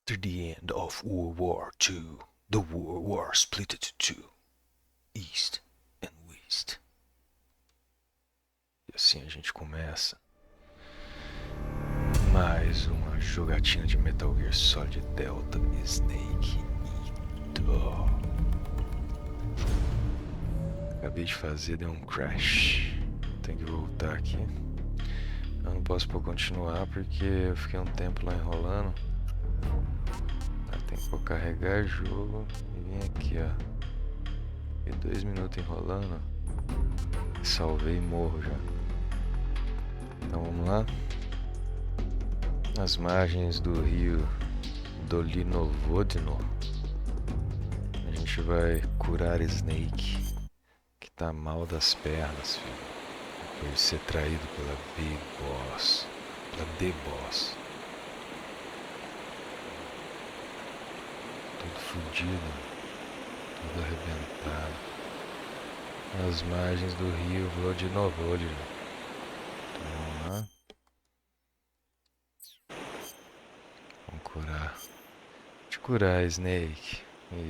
After the end of World War II, the world war split into two, East and West. E assim a gente começa mais uma jogatina de Metal Gear Solid Delta, Snake e Todo. Acabei de fazer, deu um crash. Tenho que voltar aqui. Eu não posso continuar porque eu fiquei um tempo lá enrolando. Tem que carregar jogo e vim aqui, ó. Fiquei 2 minutos enrolando. Salvei e morro já. Então vamos lá. Nas margens do Rio Dolinovodno, a gente vai curar Snake, que tá mal das pernas, filho. Depois de ser traído pela Big Boss, pela The Boss. Todo fudido, todo arrebentado. Nas margens do Rio Dolinovodno. Então vamos lá. Vamos curar. Te curar, Snake.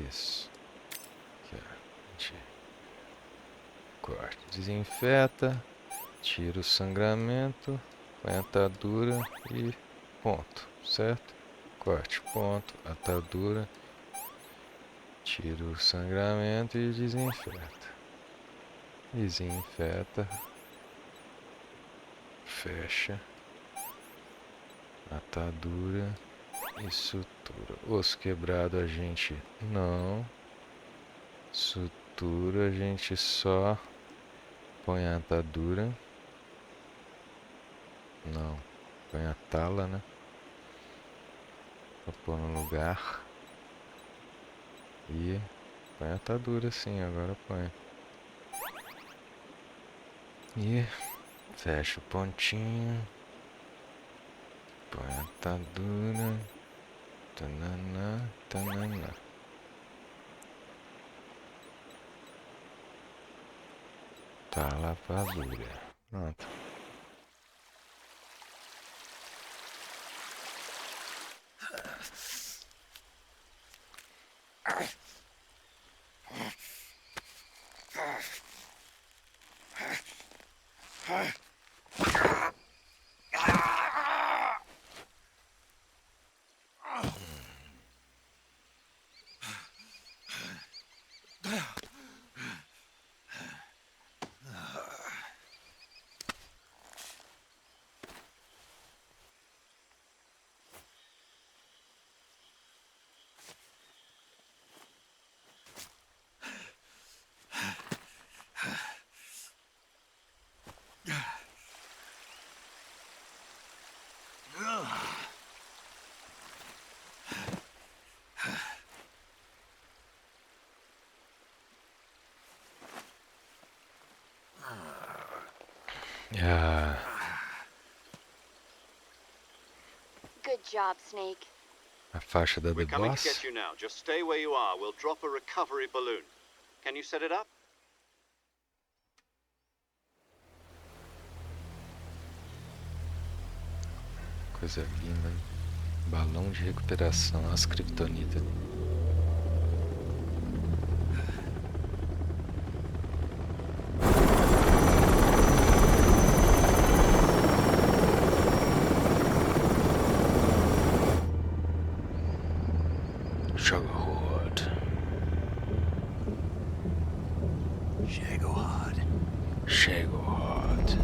Isso. Aqui, ó. A gente corta, desinfeta, tira o sangramento, põe a atadura e ponto, certo? Corte, ponto, atadura, tira o sangramento e desinfeta. Desinfeta, fecha, atadura e sutura. Osso quebrado a gente não, sutura a gente só põe a atadura, não, põe a tala, né? Pra pôr no lugar e põe a atadura sim, agora põe. E fecha o pontinho, põe a atadura, tanana, tanana. Tá lá pra dura. Pronto. Good job, Snake. A faixa da The We're coming to Boss. get you now. Just stay where you are. We'll drop a recovery balloon. Can you set it up? Coisa linda, hein? Balão de recuperação, as kryptonita. Jogado. Jogado.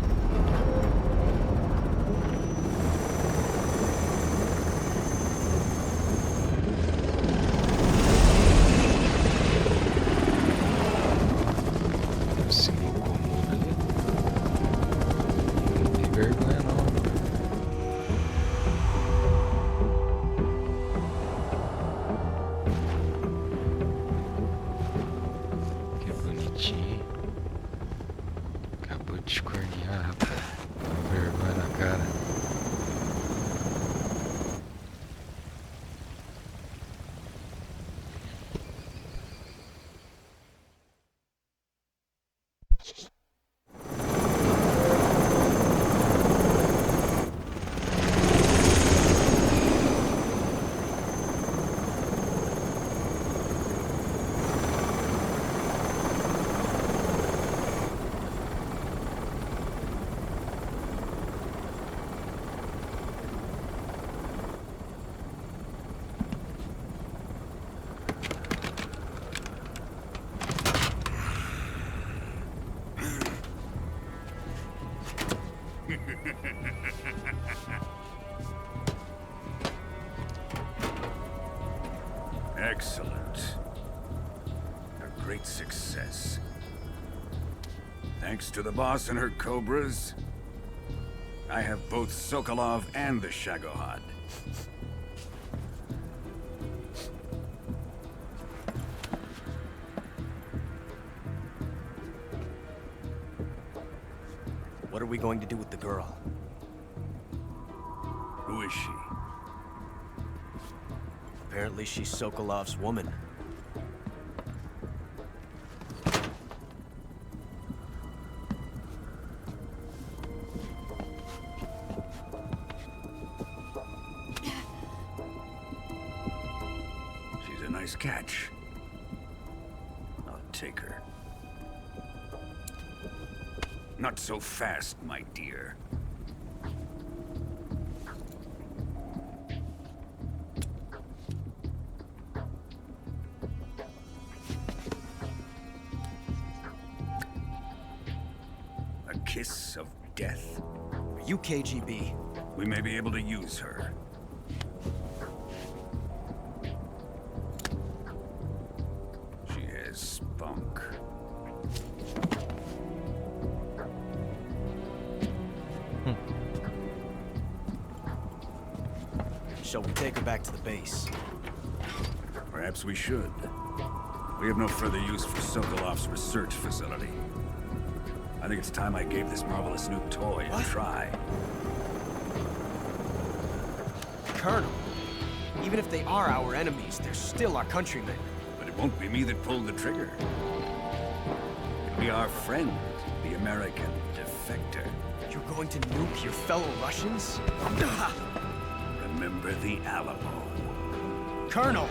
Excellent. A great success. Thanks to the boss and her cobras, I have both Sokolov and the Shagohod. What are we going to do with the girl? Who is she? Apparently she's Sokolov's woman. She's a nice catch. I'll take her. Not so fast, my dear. A kiss of death. Are you KGB? We may be able to use her. She has spunk. Shall we take her back to the base? Perhaps we should. We have no further use for Sokolov's research facility. I think it's time I gave this marvelous new toy a try. Colonel, even if they are our enemies, they're still our countrymen. But it won't be me that pulled the trigger. It'll be our friend, the American defector. You're going to nuke your fellow Russians? Remember the Alamo. Colonel!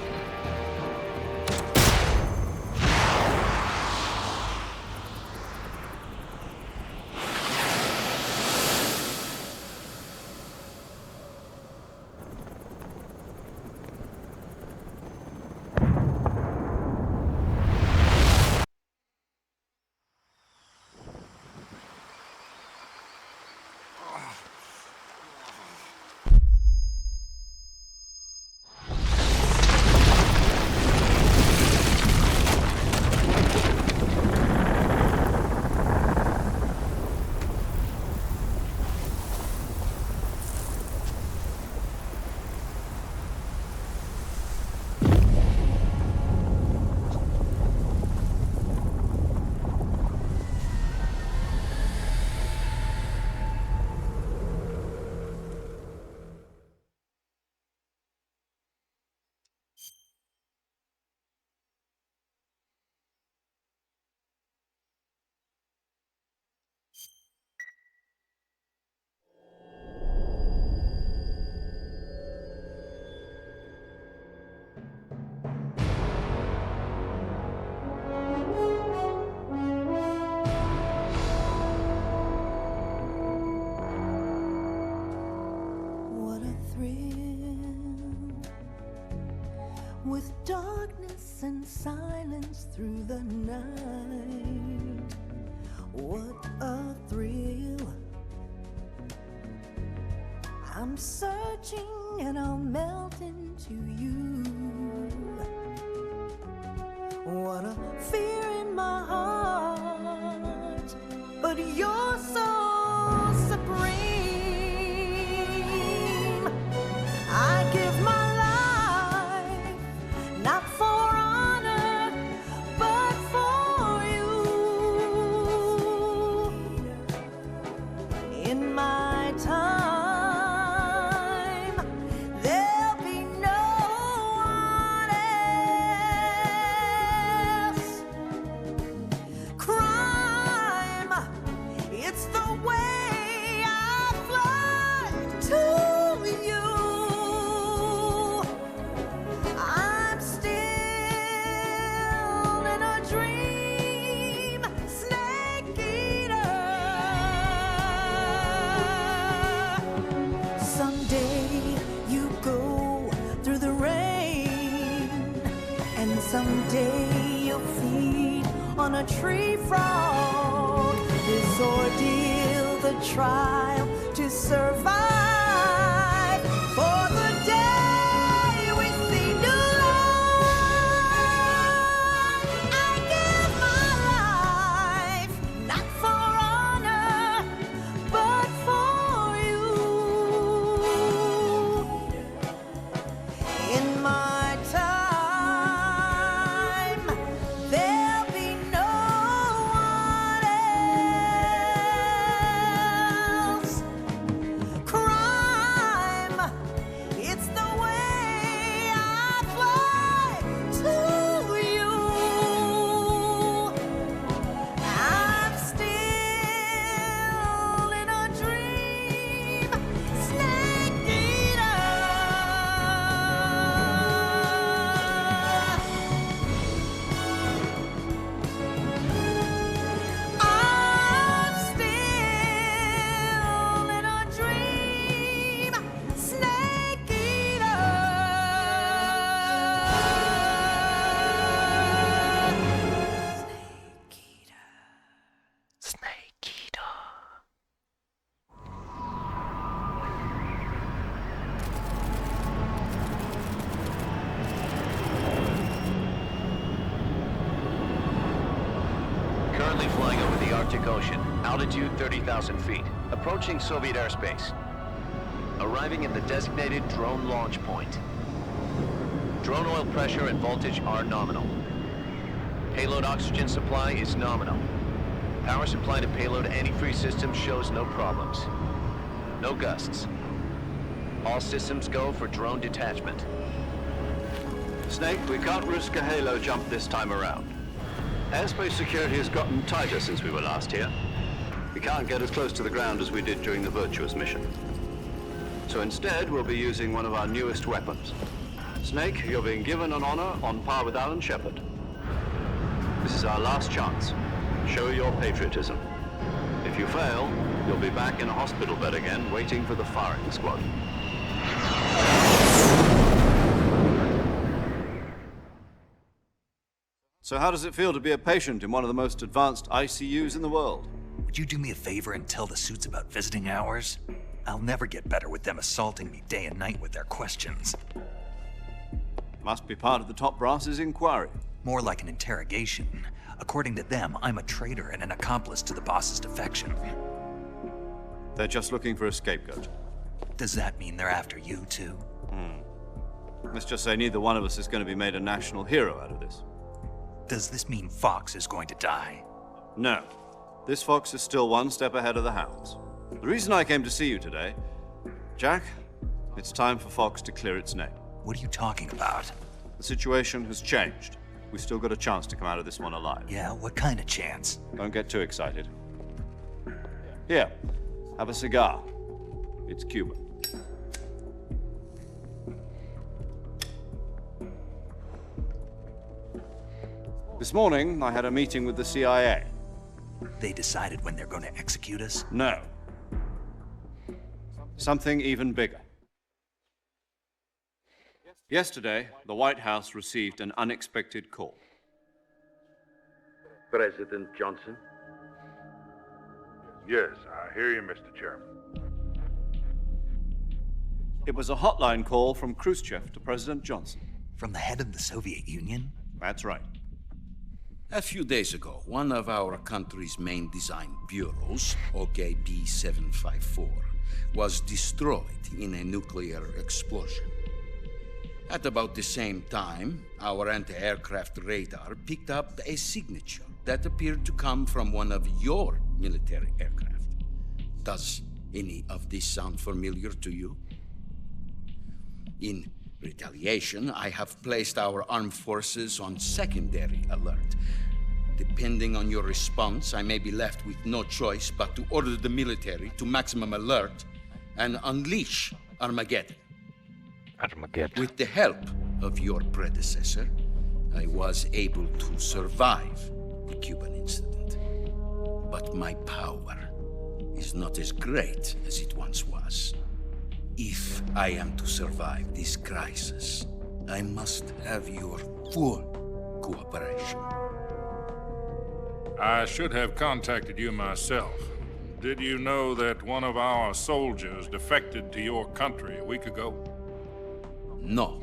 With darkness and silence through the night, what a thrill. I'm searching and I'll melt into you. What a fear in my heart, but you're so supreme. I give my not for honor, but for you. In my time, there'll be no one else. Crime, it's the way I fly to you. Someday you'll feed on a tree frog. This ordeal, the trial to survive. For the day we see new Ocean. Altitude 30,000 feet. Approaching Soviet airspace. Arriving at the designated drone launch point. Drone oil pressure and voltage are nominal. Payload oxygen supply is nominal. Power supply to payload antifreeze system shows no problems. No gusts. All systems go for drone detachment. Snake, we can't risk a halo jump this time around. Airspace security has gotten tighter since we were last here. We can't get as close to the ground as we did during the Virtuous mission. So instead, we'll be using one of our newest weapons. Snake, you're being given an honor on par with Alan Shepard. This is our last chance. Show your patriotism. If you fail, you'll be back in a hospital bed again, waiting for the firing squad. So how does it feel to be a patient in one of the most advanced ICUs in the world? Would you do me a favor and tell the suits about visiting hours? I'll never get better with them assaulting me day and night with their questions. Must be part of the top brass's inquiry. More like an interrogation. According to them, I'm a traitor and an accomplice to the boss's defection. They're just looking for a scapegoat. Does that mean they're after you, too? Let's just say neither one of us is going to be made a national hero out of this. Does this mean Fox is going to die? No. This fox is still one step ahead of the hounds. The reason I came to see you today, Jack, it's time for Fox to clear its name. What are you talking about? The situation has changed. We've still got a chance to come out of this one alive. Yeah, what kind of chance? Don't get too excited. Here, have a cigar. It's Cuban. This morning, I had a meeting with the CIA. They decided when they're going to execute us? No. Something even bigger. Yesterday, the White House received an unexpected call. President Johnson? Yes, I hear you, Mr. Chairman. It was a hotline call from Khrushchev to President Johnson. From the head of the Soviet Union? That's right. A few days ago, one of our country's main design bureaus, OKB 754, was destroyed in a nuclear explosion. At about the same time, our anti-aircraft radar picked up a signature that appeared to come from one of your military aircraft. Does any of this sound familiar to you? In retaliation, I have placed our armed forces on secondary alert. Depending on your response, I may be left with no choice but to order the military to maximum alert and unleash Armageddon. Armageddon. With the help of your predecessor, I was able to survive the Cuban incident. But my power is not as great as it once was. If I am to survive this crisis, I must have your full cooperation. I should have contacted you myself. Did you know that one of our soldiers defected to your country a week ago? No.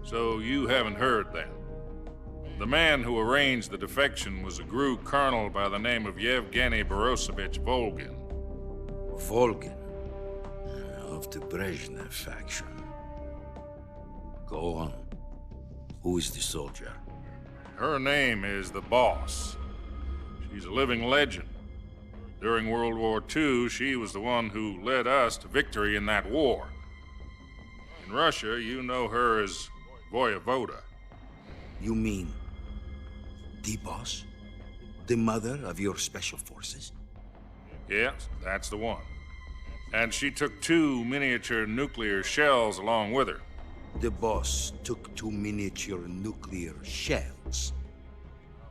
So you haven't heard then. The man who arranged the defection was a GRU colonel by the name of Yevgeny Borosovich Volgin. Volgin? Of the Brezhnev faction. Go on. Who is the soldier? Her name is the Boss. She's a living legend. During World War II, she was the one who led us to victory in that war. In Russia, you know her as Voyevoda. You mean the boss? The mother of your special forces? Yes, that's the one. And she took 2 miniature nuclear shells along with her. The boss took 2 miniature nuclear shells.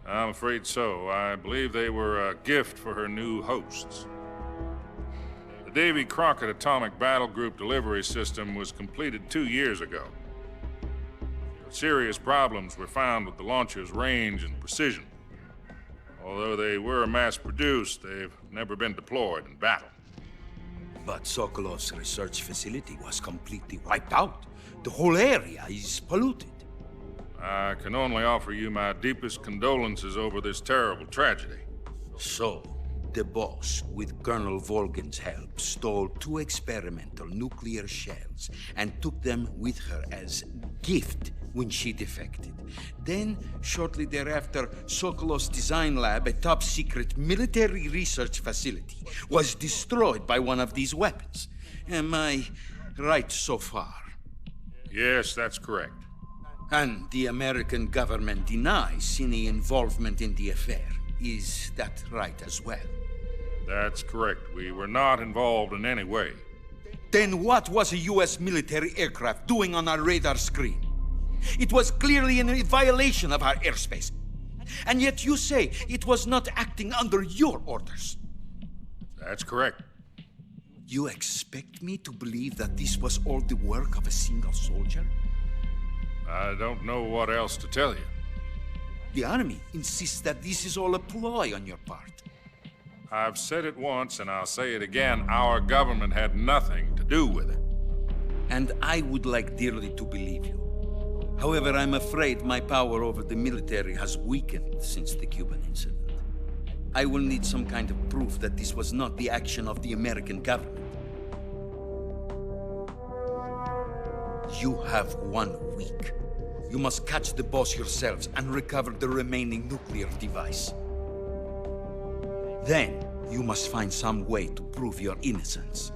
I'm afraid so. I believe they were a gift for her new hosts. The Davy Crockett Atomic Battle Group delivery system was completed 2 years ago. Serious problems were found with the launcher's range and precision. Although they were mass-produced, they've never been deployed in battle. But Sokolov's research facility was completely wiped out. The whole area is polluted. I can only offer you my deepest condolences over this terrible tragedy. So, the boss, with Colonel Volgin's help, stole 2 experimental nuclear shells and took them with her as gift when she defected. Then, shortly thereafter, Sokolov's design lab, a top-secret military research facility, was destroyed by one of these weapons. Am I right so far? Yes, that's correct. And the American government denies any involvement in the affair. Is that right as well? That's correct. We were not involved in any way. Then what was a U.S. military aircraft doing on our radar screen? It was clearly in violation of our airspace. And yet you say it was not acting under your orders. That's correct. You expect me to believe that this was all the work of a single soldier? I don't know what else to tell you. The army insists that this is all a ploy on your part. I've said it once and I'll say it again. Our government had nothing to do with it. And I would like dearly to believe you. However, I'm afraid my power over the military has weakened since the Cuban incident. I will need some kind of proof that this was not the action of the American government. You have 1 week. You must catch the boss yourselves and recover the remaining nuclear device. Then, you must find some way to prove your innocence.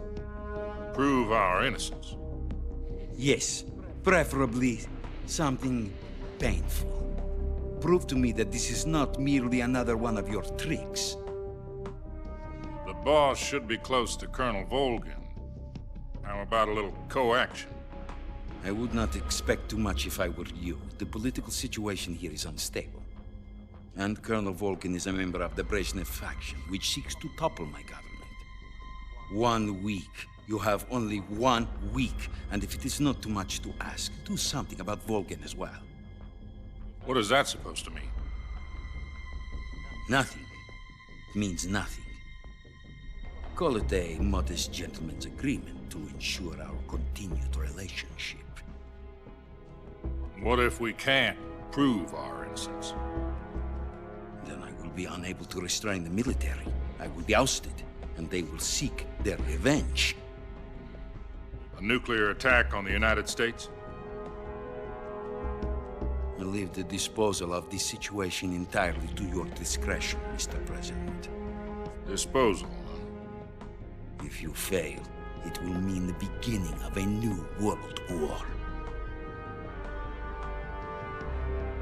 Prove our innocence? Yes, preferably something painful. Prove to me that this is not merely another one of your tricks. The boss should be close to Colonel Volgin. How about a little co-action? I would not expect too much if I were you. The political situation here is unstable. And Colonel Volgin is a member of the Brezhnev faction, which seeks to topple my government. 1 week. You have only 1 week, and if it is not too much to ask, do something about Volgin as well. What is that supposed to mean? Nothing. It means nothing. Call it a modest gentleman's agreement to ensure our continued relationship. What if we can't prove our innocence? Then I will be unable to restrain the military. I will be ousted, and they will seek their revenge. A nuclear attack on the United States? I leave the disposal of this situation entirely to your discretion, Mr. President. Disposal? If you fail, it will mean the beginning of a new world war.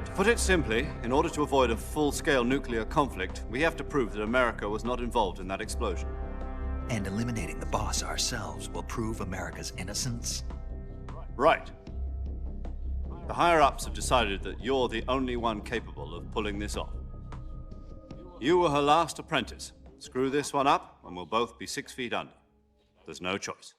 To put it simply, in order to avoid a full-scale nuclear conflict, we have to prove that America was not involved in that explosion. And eliminating the boss ourselves will prove America's innocence? Right. The higher-ups have decided that you're the only one capable of pulling this off. You were her last apprentice. Screw this one up, and we'll both be 6 feet under. There's no choice.